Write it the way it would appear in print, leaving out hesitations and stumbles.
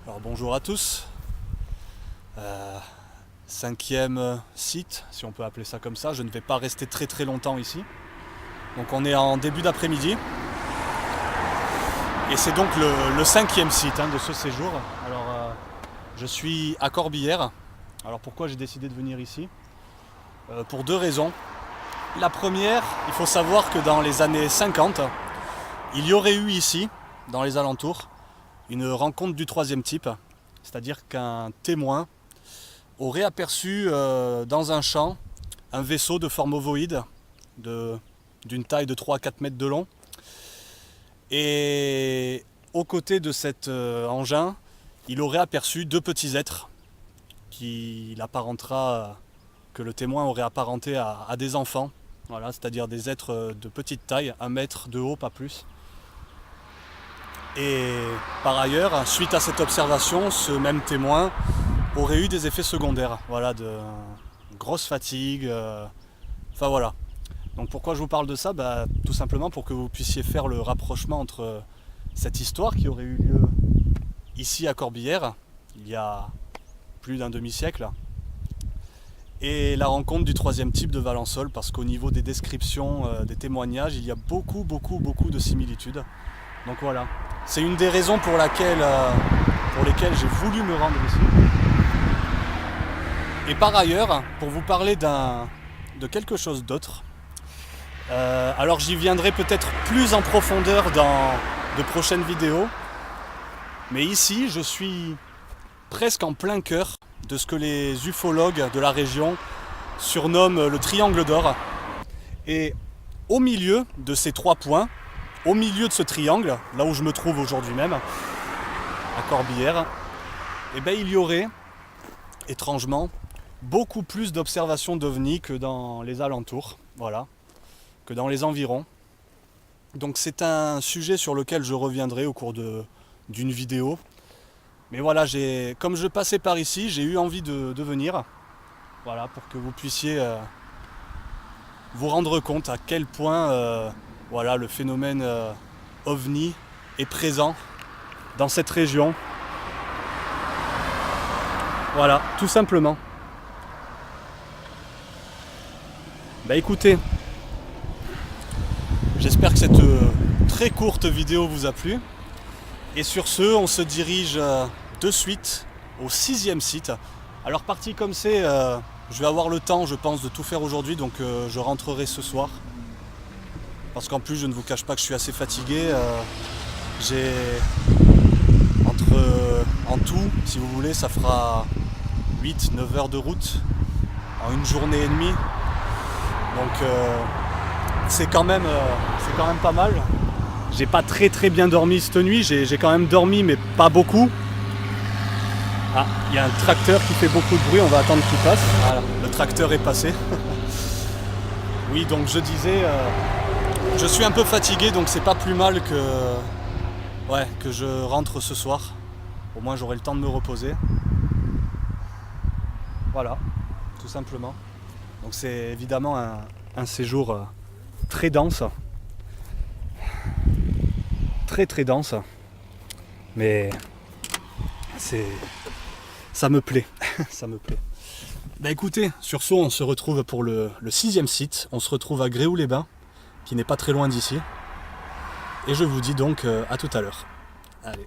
Alors bonjour à tous, cinquième site, si on peut appeler ça comme ça. Je ne vais pas rester très longtemps ici. Donc on est en début d'après-midi. Et c'est donc le cinquième site de ce séjour. Alors je suis à Corbières. Alors pourquoi j'ai décidé de venir ici? Pour deux raisons. La première, il faut savoir que dans les années 50, il y aurait eu ici, dans les alentours, une rencontre du troisième type, c'est-à-dire qu'un témoin aurait aperçu dans un champ un vaisseau de forme ovoïde d'une taille de 3 à 4 mètres de long. Et aux côtés de cet engin, il aurait aperçu deux petits êtres que le témoin aurait apparenté à des enfants, voilà, c'est-à-dire des êtres de petite taille, 1 mètre de haut, pas plus. Et par ailleurs, suite à cette observation, ce même témoin aurait eu des effets secondaires, voilà, de grosse fatigue, enfin voilà. Donc pourquoi je vous parle de ça? Tout simplement pour que vous puissiez faire le rapprochement entre cette histoire qui aurait eu lieu ici à Corbières, il y a plus d'un demi-siècle, et la rencontre du troisième type de Valensole, parce qu'au niveau des descriptions, des témoignages, il y a beaucoup de similitudes. Donc voilà, c'est une des raisons pour lesquelles j'ai voulu me rendre ici. Et par ailleurs, pour vous parler de quelque chose d'autre, alors j'y viendrai peut-être plus en profondeur dans de prochaines vidéos, mais ici je suis presque en plein cœur de ce que les ufologues de la région surnomment le triangle d'or. Et au milieu de ces 3 points, au milieu de ce triangle, là où je me trouve aujourd'hui même, à Corbières, il y aurait, étrangement, beaucoup plus d'observations d'OVNI que dans les alentours, voilà, que dans les environs. Donc c'est un sujet sur lequel je reviendrai au cours d'une vidéo. Mais voilà, comme je passais par ici, j'ai eu envie de venir, voilà, pour que vous puissiez vous rendre compte à quel point voilà, le phénomène OVNI est présent dans cette région. Voilà, tout simplement. Écoutez, j'espère que cette très courte vidéo vous a plu. Et sur ce, on se dirige de suite au 6e site. Alors parti comme c'est, je vais avoir le temps, je pense, de tout faire aujourd'hui, donc je rentrerai ce soir. Parce qu'en plus, je ne vous cache pas que je suis assez fatigué. J'ai en tout, si vous voulez, ça fera 8-9 heures de route en une journée et demie. Donc c'est quand même pas mal. J'ai pas très bien dormi cette nuit, j'ai quand même dormi mais pas beaucoup. Ah, il y a un tracteur qui fait beaucoup de bruit, on va attendre qu'il passe. Voilà, le tracteur est passé. Oui, donc je disais, je suis un peu fatigué, donc c'est pas plus mal que je rentre ce soir. Au moins j'aurai le temps de me reposer. Voilà, tout simplement. Donc c'est évidemment un séjour très dense. Très dense, mais ça me plaît. Ça me plaît. Écoutez, sur ce, on se retrouve pour le 6e site. On se retrouve à Gréoux-les-Bains, qui n'est pas très loin d'ici. Et je vous dis donc à tout à l'heure. Allez.